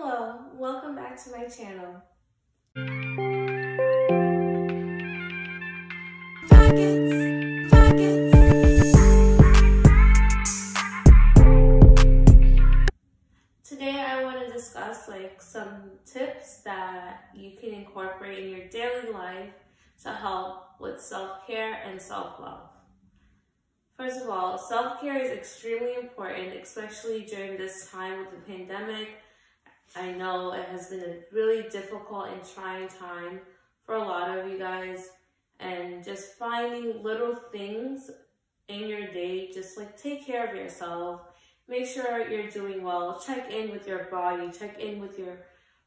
Hello, welcome back to my channel. Today I want to discuss some tips that you can incorporate in your daily life to help with self-care and self-love. First of all, self-care is extremely important, especially during this time with the pandemic. I know it has been a really difficult and trying time for a lot of you guys, and just finding little things in your day, just take care of yourself, make sure you're doing well, check in with your body, check in with your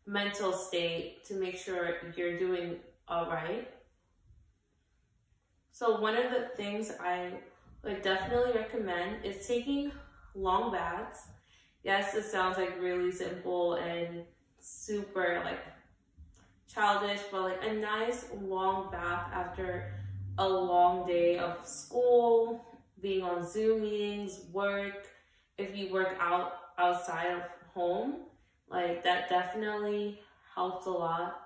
mental state to make sure you're doing all right. So one of the things I would definitely recommend is taking long baths. Yes, it sounds really simple and super childish, but a nice long bath after a long day of school, being on Zoom meetings, work. If you work outside of home, that definitely helps a lot.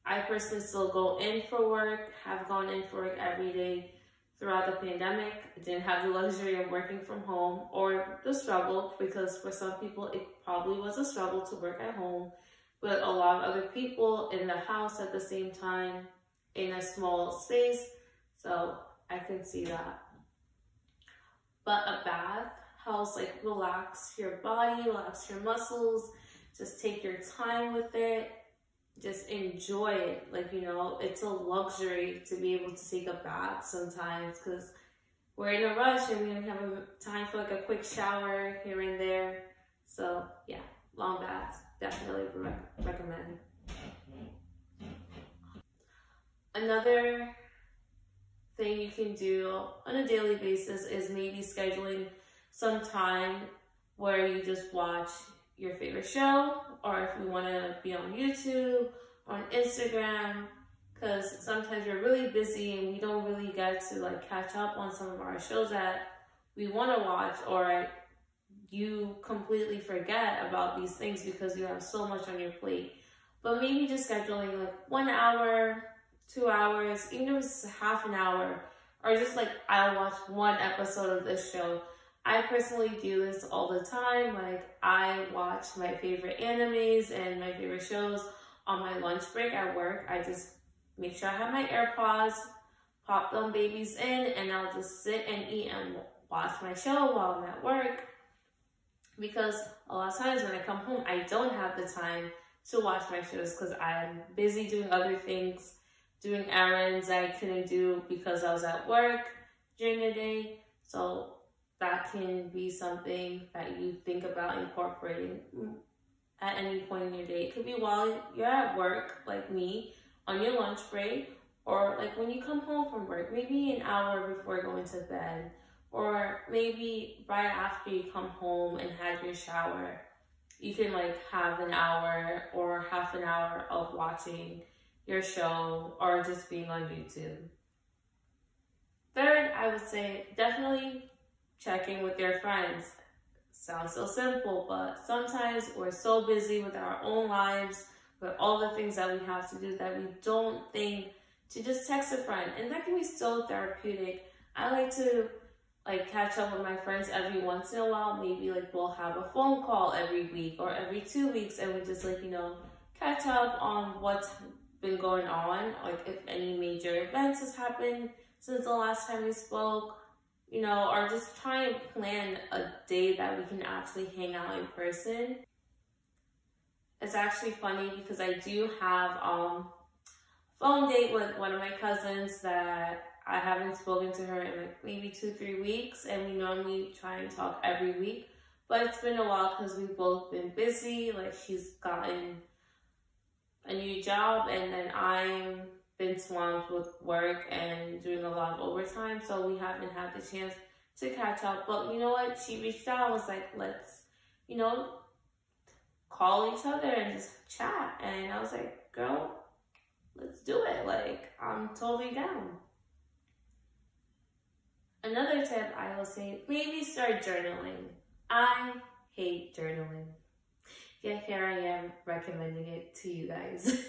I personally still go in for work, have gone in for work every day throughout the pandemic. I didn't have the luxury of working from home, or the struggle, because for some people it probably was a struggle to work at home, but a lot of other people in the house at the same time in a small space, so I can see that. But a bath helps relax your body, relax your muscles, just take your time with it, just enjoy it. It's a luxury to be able to take a bath sometimes, because we're in a rush and we don't have time for a quick shower here and there. So yeah, long baths, definitely recommend. Another thing you can do on a daily basis is maybe scheduling some time where you just watch your favorite show, or if you want to be on YouTube or on Instagram, because sometimes we're really busy and we don't really get to catch up on some of our shows that we want to watch, or you completely forget about these things because you have so much on your plate. But maybe just scheduling 1 hour, 2 hours, even if it's half an hour, or just I'll watch one episode of this show. I personally do this all the time. I watch my favorite animes and my favorite shows on my lunch break at work. I just make sure I have my AirPods, pop them babies in, and I'll just sit and eat and watch my show while I'm at work. Because a lot of times when I come home, I don't have the time to watch my shows because I'm busy doing other things, doing errands that I couldn't do because I was at work during the day. So that can be something that you think about incorporating at any point in your day. It could be while you're at work, like me, on your lunch break, or when you come home from work, maybe an hour before going to bed, or maybe right after you come home and had your shower. You can have an hour or half an hour of watching your show or just being on YouTube. Third, I would say definitely checking with your friends. Sounds so simple, but sometimes we're so busy with our own lives, with all the things that we have to do, that we don't think to just text a friend, and that can be so therapeutic. I like to catch up with my friends every once in a while. Maybe we'll have a phone call every week or every 2 weeks, and we just catch up on what's been going on, if any major events has happened since the last time we spoke, or just try and plan a day that we can actually hang out in person. It's actually funny because I do have a phone date with one of my cousins that I haven't spoken to her in maybe 2-3 weeks, and we normally try and talk every week, but it's been a while because we've both been busy. She's gotten a new job, and then I've been swamped with work and doing a lot of overtime, so we haven't had the chance to catch up. But you know what? She reached out and was let's, call each other and just chat. And I was like, girl, let's do it. I'm totally down. Another tip I will say, maybe start journaling. I hate journaling. yet here I am recommending it to you guys.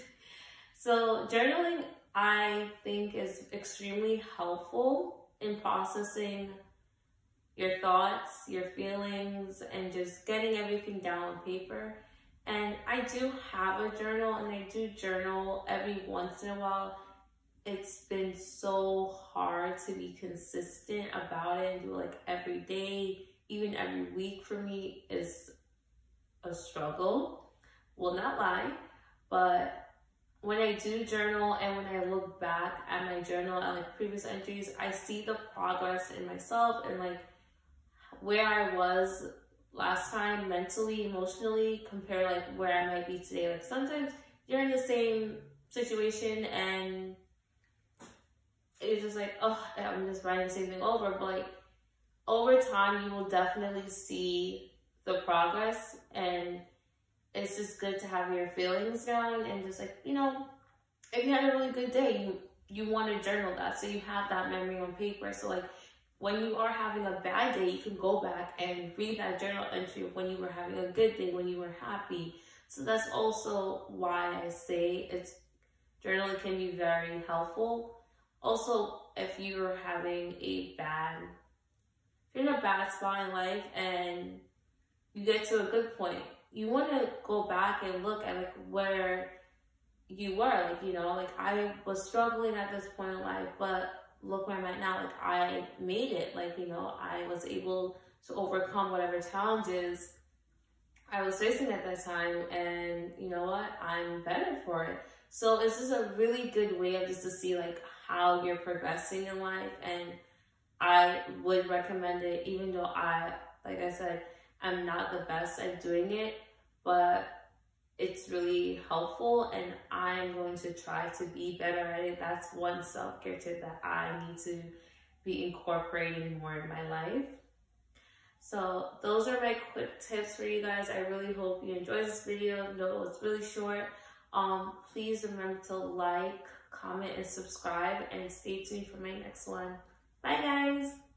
So journaling, I think, is extremely helpful in processing your thoughts, your feelings, and just getting everything down on paper. And I do have a journal, and I do journal every once in a while. It's been so hard to be consistent about it and do like every day, even every week for me is a struggle. Will not lie, but when I do journal and when I look back at my journal at like previous entries, I see the progress in myself and like where I was last time mentally, emotionally, compared like where I might be today. Like sometimes you're in the same situation and it's just like, oh, I'm just writing the same thing over. But like over time, you will definitely see the progress, and it's just good to have your feelings down and just like, you know, if you had a really good day, you want to journal that so you have that memory on paper. So like when you are having a bad day, you can go back and read that journal entry of when you were having a good day, when you were happy. So that's also why I say journaling can be very helpful. Also, if you're having if you're in a bad spot in life and you get to a good point, you want to go back and look at like where you were. Like, you know, like I was struggling at this point in life, but look where I'm at now. Like I made it. Like, you know, I was able to overcome whatever challenges I was facing at that time, and you know what? I'm better for it. So it's just a really good way of just to see like how you're progressing in life, and I would recommend it, even though like I said, I'm not the best at doing it, but it's really helpful and I'm going to try to be better at it. That's one self-care tip that I need to be incorporating more in my life. So those are my quick tips for you guys. I really hope you enjoyed this video. No, it's really short. Please remember to like, comment, and subscribe, and stay tuned for my next one. Bye guys!